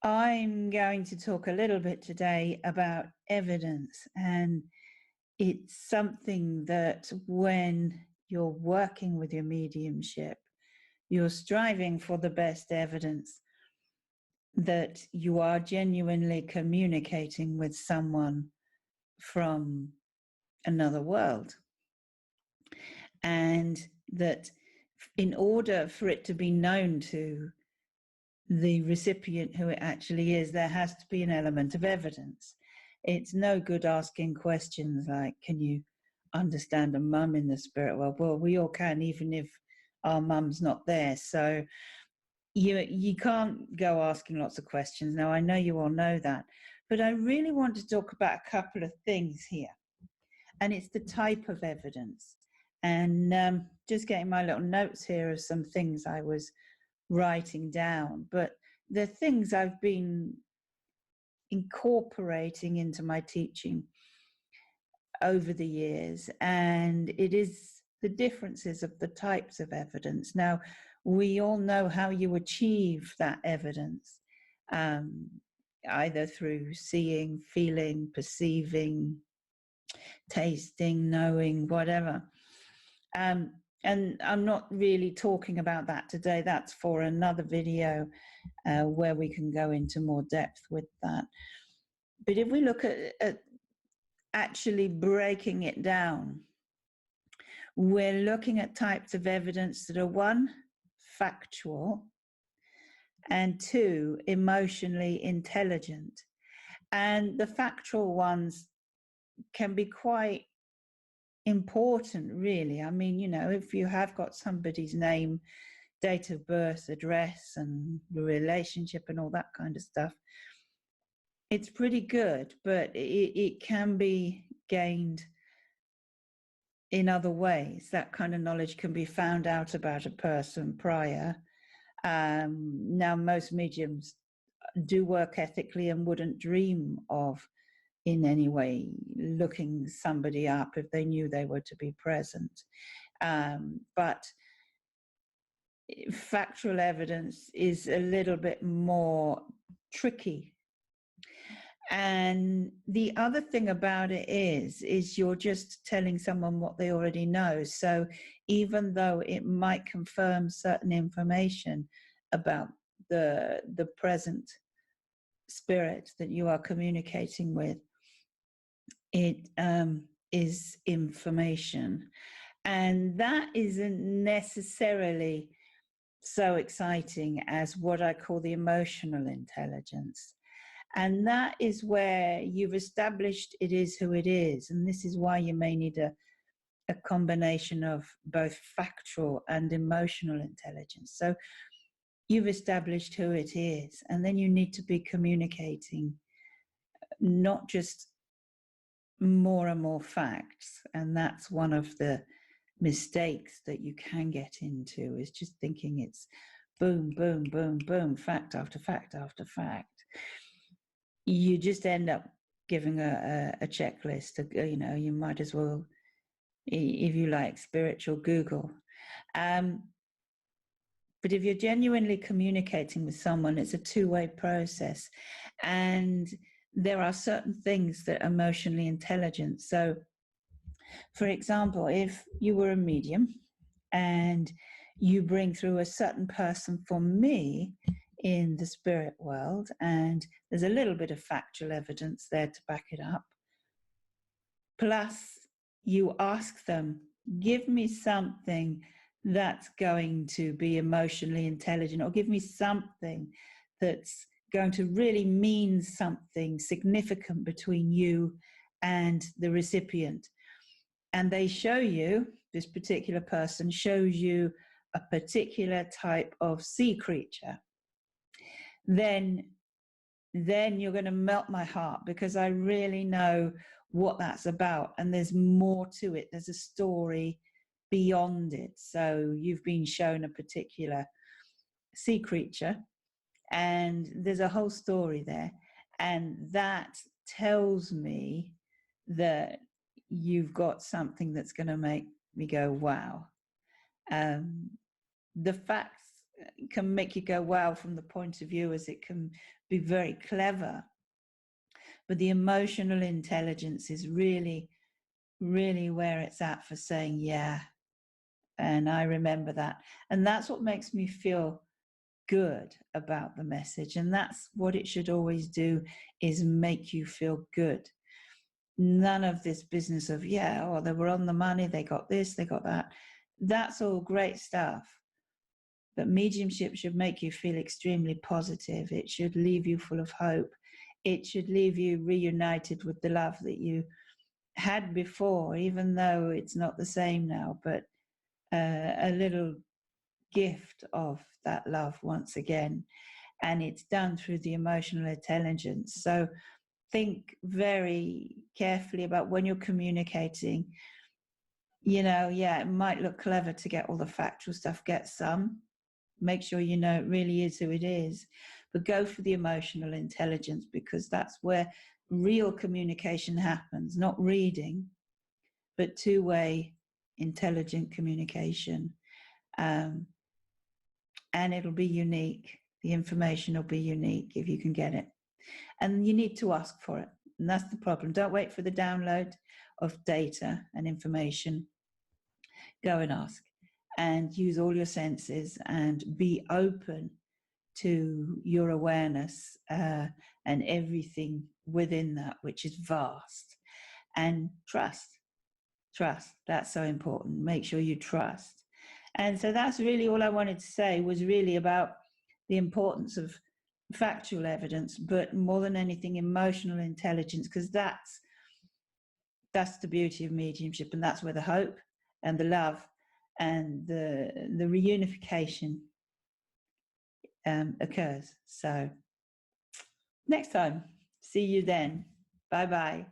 I'm going to talk a little bit today about evidence, and it's something that when you're working with your mediumship, you're striving for the best evidence that you are genuinely communicating with someone from another world. And that in order for it to be known to the recipient who it actually is, there has to be an element of evidence. It's no good asking questions like, can you understand a mum in the spirit world? Well, we all can, even if our mum's not there. So you can't go asking lots of questions. Now, I know you all know that, but I really want to talk about a couple of things here. And it's the type of evidence. And just getting my little notes here of some things I was writing down, but the things I've been incorporating into my teaching over the years, and it is the differences of the types of evidence. Now, we all know how you achieve that evidence, either through seeing, feeling, perceiving, tasting, knowing, whatever. And I'm not really talking about that today. That's for another video where we can go into more depth with that. But if we look at actually breaking it down, we're looking at types of evidence that are, one, factual, and two, emotionally intelligent. And the factual ones can be quite important, really. I mean, you know, if you have got somebody's name, date of birth, address, and the relationship and all that kind of stuff, it's pretty good, but it can be gained in other ways. That kind of knowledge can be found out about a person prior. Now, most mediums do work ethically and wouldn't dream of in any way looking somebody up if they knew they were to be present. But factual evidence is a little bit more tricky. And the other thing about it is you're just telling someone what they already know. So even though it might confirm certain information about the present spirit that you are communicating with, it is information. And that isn't necessarily so exciting as what I call the emotional intelligence. And that is where you've established it is who it is. And this is why you may need a combination of both factual and emotional intelligence. So you've established who it is, and then you need to be communicating not just more and more facts. And that's one of the mistakes that you can get into, is just thinking it's boom, boom, boom, boom, fact after fact after fact. You just end up giving a checklist. You know, you might as well, if you like, spiritual Google. But if you're genuinely communicating with someone, it's a two-way process. And there are certain things that are emotionally intelligent. So, for example, if you were a medium and you bring through a certain person for me in the spirit world, and there's a little bit of factual evidence there to back it up, plus you ask them, give me something that's going to be emotionally intelligent, or give me something that's going to really mean something significant between you and the recipient. And they show you, this particular person shows you a particular type of sea creature, then you're going to melt my heart, because I really know what that's about. And there's more to it. There's a story beyond it. So you've been shown a particular sea creature, and there's a whole story there. And that tells me that you've got something that's going to make me go, wow. The facts can make you go wow from the point of view as it can be very clever. But the emotional intelligence is really, really where it's at for saying, yeah, and I remember that. And that's what makes me feel good about the message. And that's what it should always do, is make you feel good. None of this business of, yeah, oh, they were on the money, they got this, they got that. That's all great stuff. But mediumship should make you feel extremely positive. It should leave you full of hope. It should leave you reunited with the love that you had before, even though it's not the same now, but a little gift of that love once again. And it's done through the emotional intelligence. So think very carefully about when you're communicating. Yeah, it might look clever to get all the factual stuff, get some. Make sure you know it really is who it is, but go for the emotional intelligence, because that's where real communication happens, not reading, but two-way intelligent communication. And it'll be unique. The information will be unique if you can get it. And you need to ask for it. And that's the problem. Don't wait for the download of data and information. Go and ask, and use all your senses and be open to your awareness and everything within that, which is vast. And trust. That's so important. Make sure you trust. And so that's really all I wanted to say, was really about the importance of factual evidence, but more than anything, emotional intelligence, because that's the beauty of mediumship, and that's where the hope and the love and the reunification occurs. So next time, see you then. Bye bye.